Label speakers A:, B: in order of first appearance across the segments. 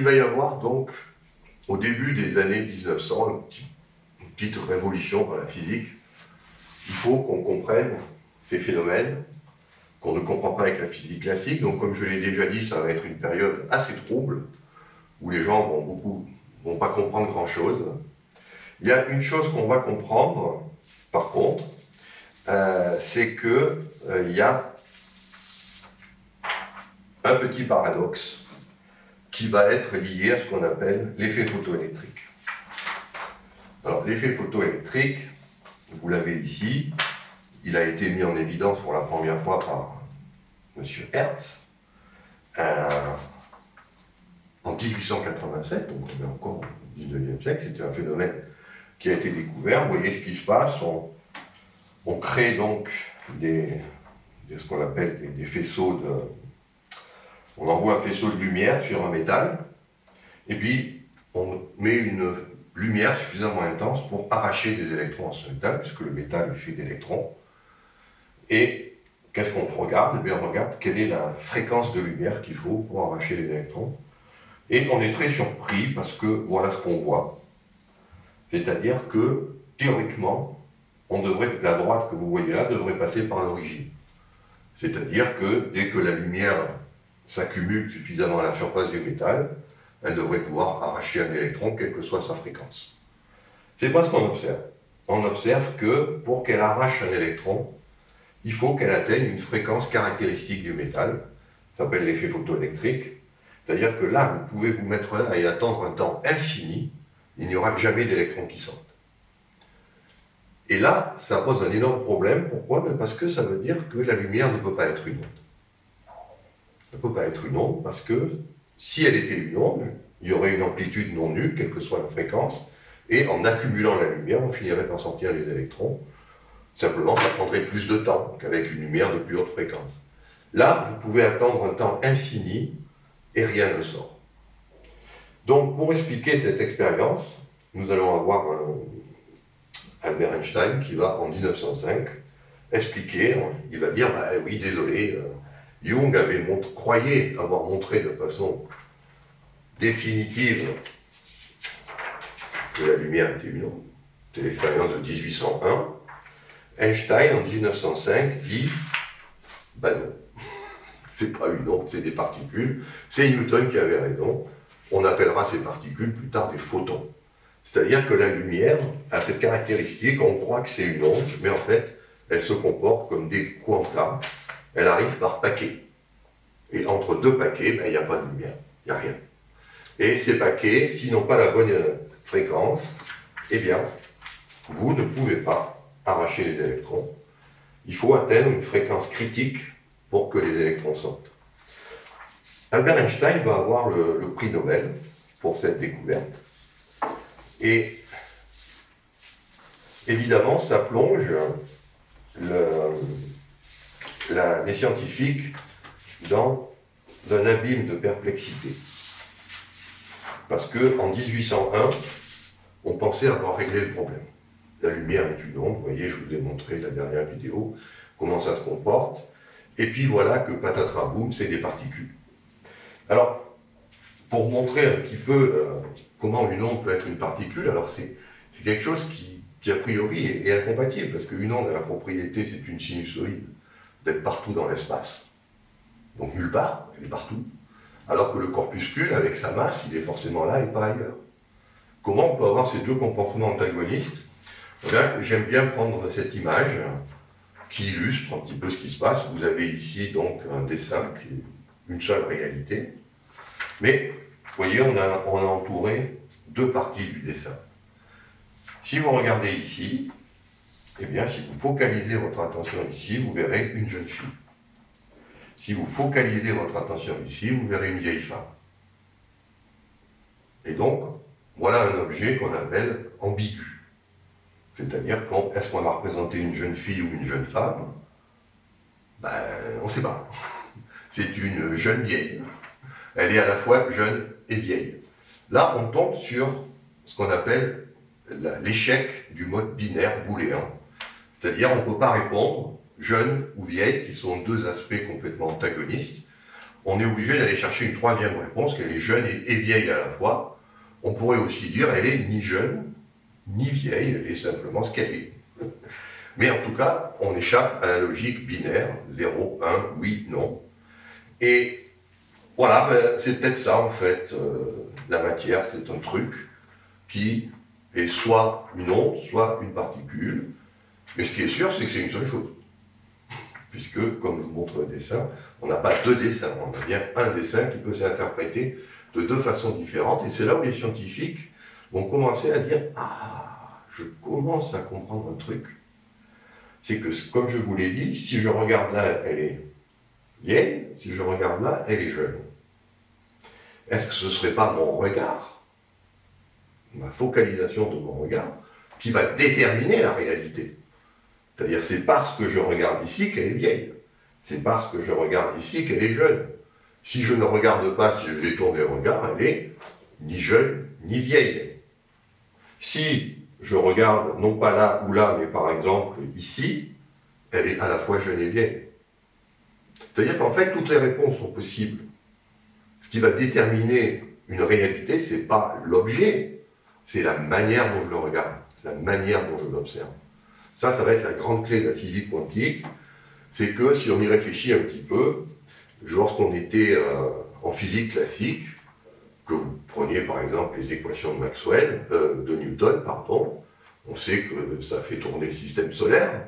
A: il va y avoir donc, au début des années 1900, une petite révolution dans la physique. Il faut qu'on comprenne ces phénomènes qu'on ne comprend pas avec la physique classique. Donc, comme je l'ai déjà dit, ça va être une période assez trouble, où les gens vont pas comprendre grand-chose. Il y a une chose qu'on va comprendre, par contre, c'est qu'il y a un petit paradoxe qui va être lié à ce qu'on appelle l'effet photoélectrique. Alors, l'effet photoélectrique, vous l'avez ici, il a été mis en évidence pour la première fois par M. Hertz en 1887, donc on est encore au 19e siècle, c'était un phénomène qui a été découvert. Vous voyez ce qui se passe, on crée donc ce qu'on appelle des faisceaux de... On envoie un faisceau de lumière sur un métal, et puis on met une lumière suffisamment intense pour arracher des électrons à ce métal, puisque le métal est fait d'électrons. Et qu'est-ce qu'on regarde? Eh bien, on regarde quelle est la fréquence de lumière qu'il faut pour arracher les électrons. Et on est très surpris parce que voilà ce qu'on voit. C'est-à-dire que, théoriquement, la droite que vous voyez là devrait passer par l'origine. C'est-à-dire que dès que la lumière s'accumule suffisamment à la surface du métal, elle devrait pouvoir arracher un électron, quelle que soit sa fréquence. C'est pas ce qu'on observe. On observe que pour qu'elle arrache un électron, il faut qu'elle atteigne une fréquence caractéristique du métal, ça s'appelle l'effet photoélectrique. C'est-à-dire que là, vous pouvez vous mettre là et attendre un temps infini, il n'y aura jamais d'électrons qui sortent. Et là, ça pose un énorme problème. Pourquoi? Parce que ça veut dire que la lumière ne peut pas être une onde. Elle ne peut pas être une onde parce que si elle était une onde, il y aurait une amplitude non nulle, quelle que soit la fréquence, et en accumulant la lumière, on finirait par sortir les électrons. Simplement, ça prendrait plus de temps qu'avec une lumière de plus haute fréquence. Là, vous pouvez attendre un temps infini et rien ne sort. Donc, pour expliquer cette expérience, nous allons avoir Albert Einstein qui va, en 1905, expliquer, il va dire, bah oui, désolé, Jung croyait avoir montré de façon définitive que la lumière était une onde. C'était l'expérience de 1801. Einstein, en 1905, dit, ben non, c'est pas une onde, c'est des particules. C'est Newton qui avait raison. On appellera ces particules plus tard des photons. C'est-à-dire que la lumière a cette caractéristique, on croit que c'est une onde, mais en fait, elle se comporte comme des quantas. Elle arrive par paquets. Et entre deux paquets, ben, il n'y a pas de lumière, il n'y a rien. Et ces paquets, s'ils n'ont pas la bonne fréquence, eh bien, vous ne pouvez pas arracher les électrons. Il faut atteindre une fréquence critique pour que les électrons sortent. Albert Einstein va avoir le prix Nobel pour cette découverte. Et évidemment, ça plonge les scientifiques dans un abîme de perplexité. Parce qu'en 1801, on pensait avoir réglé le problème. La lumière est une onde, vous voyez, je vous ai montré la dernière vidéo, comment ça se comporte. Et puis voilà que patatras boum, c'est des particules. Alors, pour montrer un petit peu comment une onde peut être une particule, alors c'est quelque chose qui a priori est incompatible, parce qu'une onde a la propriété, c'est une sinusoïde, d'être partout dans l'espace. Donc nulle part, elle est partout. Alors que le corpuscule, avec sa masse, il est forcément là et pas ailleurs. Comment on peut avoir ces deux comportements antagonistes? J'aime bien prendre cette image qui illustre un petit peu ce qui se passe. Vous avez ici donc un dessin qui est une seule réalité. Mais, vous voyez, on a entouré deux parties du dessin. Si vous regardez ici, eh bien, si vous focalisez votre attention ici, vous verrez une jeune fille. Si vous focalisez votre attention ici, vous verrez une vieille femme. Et donc, voilà un objet qu'on appelle ambigu. C'est-à-dire, est-ce qu'on a représenté une jeune fille ou une jeune femme? Ben, on ne sait pas. C'est une jeune vieille. Elle est à la fois jeune et vieille. Là, on tombe sur ce qu'on appelle l'échec du mode binaire booléen. C'est-à-dire, on ne peut pas répondre jeune ou vieille, qui sont deux aspects complètement antagonistes. on est obligé d'aller chercher une troisième réponse, qu'elle est jeune et vieille à la fois. On pourrait aussi dire elle est ni jeune, ni vieille, elle est simplement ce qu'elle est. Mais en tout cas, on échappe à la logique binaire, 0, 1, oui, non. Et voilà, ben, c'est peut-être ça en fait. La matière, c'est un truc qui est soit une onde, soit une particule. Mais ce qui est sûr, c'est que c'est une seule chose. Puisque, comme je vous montre le dessin, on n'a pas deux dessins, on a bien un dessin qui peut s'interpréter de deux façons différentes. Et c'est là où les scientifiques vont commencer à dire « Ah, je commence à comprendre un truc. » C'est que, comme je vous l'ai dit, si je regarde là, elle est vieille, si je regarde là, elle est jeune. Est-ce que ce ne serait pas mon regard, ma focalisation de mon regard, qui va déterminer la réalité? C'est-à-dire, c'est parce que je regarde ici qu'elle est vieille. C'est parce que je regarde ici qu'elle est jeune. Si je ne regarde pas, si je détourne le regard, elle est ni jeune, ni vieille. Si je regarde, non pas là ou là, mais par exemple ici, elle est à la fois jeune et vieille. C'est-à-dire qu'en fait, toutes les réponses sont possibles. Ce qui va déterminer une réalité, ce n'est pas l'objet, c'est la manière dont je le regarde, la manière dont je l'observe. Ça va être la grande clé de la physique quantique, c'est que si on y réfléchit un petit peu, lorsqu'on était en physique classique, que vous preniez par exemple les équations de Maxwell, de Newton, pardon, on sait que ça fait tourner le système solaire.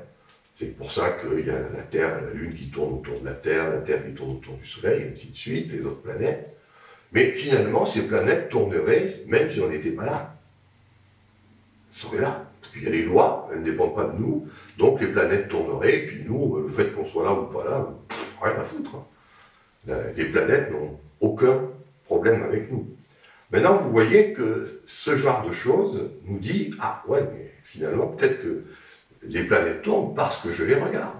A: C'est pour ça qu'il y a la Terre et la Lune qui tournent autour de la Terre qui tourne autour du Soleil, et ainsi de suite, les autres planètes. Mais finalement, ces planètes tourneraient même si on n'était pas là. Elles seraient là. Parce qu'il y a les lois, elles ne dépendent pas de nous, donc les planètes tourneraient, et puis nous, le fait qu'on soit là ou pas là, rien à foutre. Les planètes n'ont aucun problème avec nous. Maintenant, vous voyez que ce genre de choses nous dit, ah ouais, mais finalement, peut-être que les planètes tournent parce que je les regarde.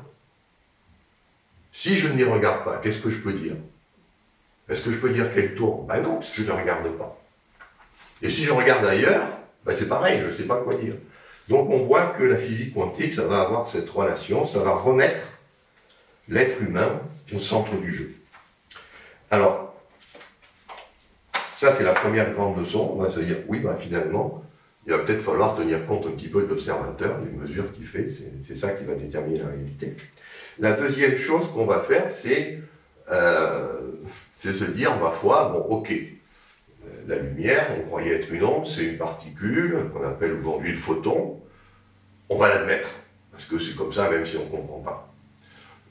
A: Si je ne les regarde pas, qu'est-ce que je peux dire? Est-ce que je peux dire qu'elles tournent? Ben non, parce que je ne les regarde pas. Et si je regarde ailleurs, ben c'est pareil, je ne sais pas quoi dire. Donc on voit que la physique quantique, ça va avoir cette relation, ça va remettre l'être humain au centre du jeu. Alors, ça c'est la première grande leçon, on va se dire, oui, ben finalement, il va peut-être falloir tenir compte un petit peu de l'observateur, des mesures qu'il fait, c'est ça qui va déterminer la réalité. La deuxième chose qu'on va faire, c'est se dire, ma foi, bon, ok, la lumière, on croyait être une onde, c'est une particule, qu'on appelle aujourd'hui le photon, on va l'admettre, parce que c'est comme ça, même si on ne comprend pas.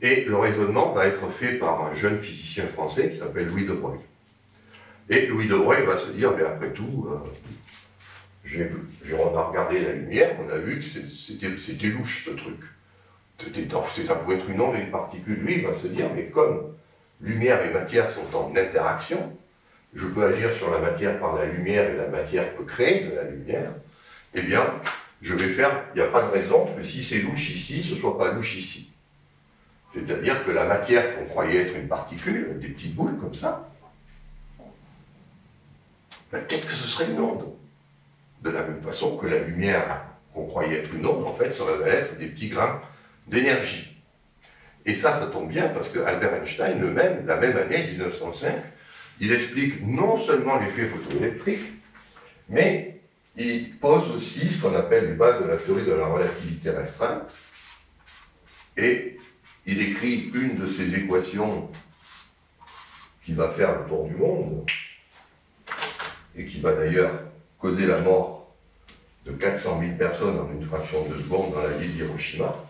A: Et le raisonnement va être fait par un jeune physicien français qui s'appelle Louis de Broglie. Et Louis de Broglie va se dire, mais après tout, on a regardé la lumière, on a vu que c'était louche ce truc. Ça pouvait être une onde et une particule. Lui, il va se dire, mais comme lumière et matière sont en interaction, je peux agir sur la matière par la lumière et la matière peut créer de la lumière, eh bien, je vais faire, il n'y a pas de raison que si c'est louche ici, ce ne soit pas louche ici. C'est-à-dire que la matière qu'on croyait être une particule, des petites boules comme ça, ben, peut-être que ce serait une onde. De la même façon que la lumière qu'on croyait être une onde, en fait, ça va être des petits grains d'énergie. Et ça tombe bien parce que Albert Einstein, la même année, 1905, il explique non seulement l'effet photoélectrique, mais il pose aussi ce qu'on appelle les bases de la théorie de la relativité restreinte. Et il écrit une de ces équations qui va faire le tour du monde, et qui va d'ailleurs causer la mort de 400 000 personnes en une fraction de seconde dans la ville d'Hiroshima.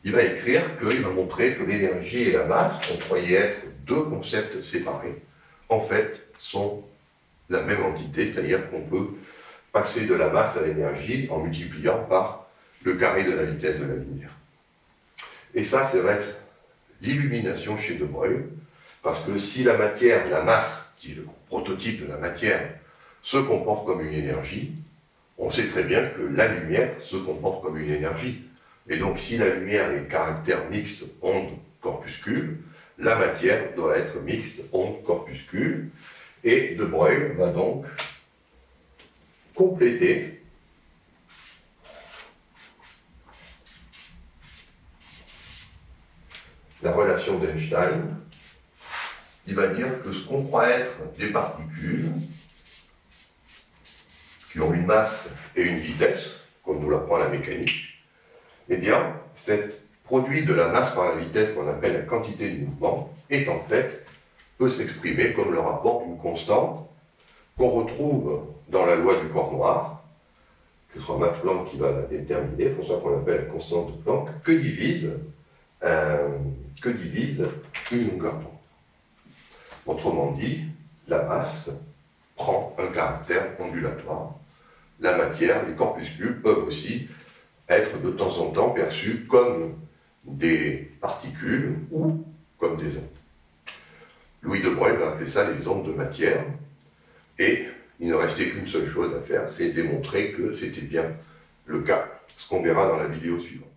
A: Il va écrire qu'il va montrer que l'énergie et la masse, qu'on croyait être deux concepts séparés, en fait, sont la même entité, c'est-à-dire qu'on peut passer de la masse à l'énergie en multipliant par le carré de la vitesse de la lumière. Et ça va être l'illumination chez De Broglie, parce que si la matière, la masse, qui est le prototype de la matière, se comporte comme une énergie, on sait très bien que la lumière se comporte comme une énergie. Et donc, si la lumière est caractère mixte onde-corpuscule, la matière doit être mixte onde-corpuscule. Et De Broglie va donc compléter la relation d'Einstein il va dire que ce qu'on croit être des particules, qui ont une masse et une vitesse, comme nous l'apprend la mécanique, eh bien, cet produit de la masse par la vitesse qu'on appelle la quantité de mouvement, est en fait, peut s'exprimer comme le rapport d'une constante qu'on retrouve dans la loi du corps noir, que ce soit Max Planck qui va la déterminer, pour ça qu'on l'appelle la constante de Planck, que divise une longueur d'onde. Autrement dit, la masse prend un caractère ondulatoire. La matière, les corpuscules peuvent aussi être de temps en temps perçus comme des particules ou comme des ondes. Louis de Broglie va appeler ça les ondes de matière, et il ne restait qu'une seule chose à faire, c'est démontrer que c'était bien le cas, ce qu'on verra dans la vidéo suivante.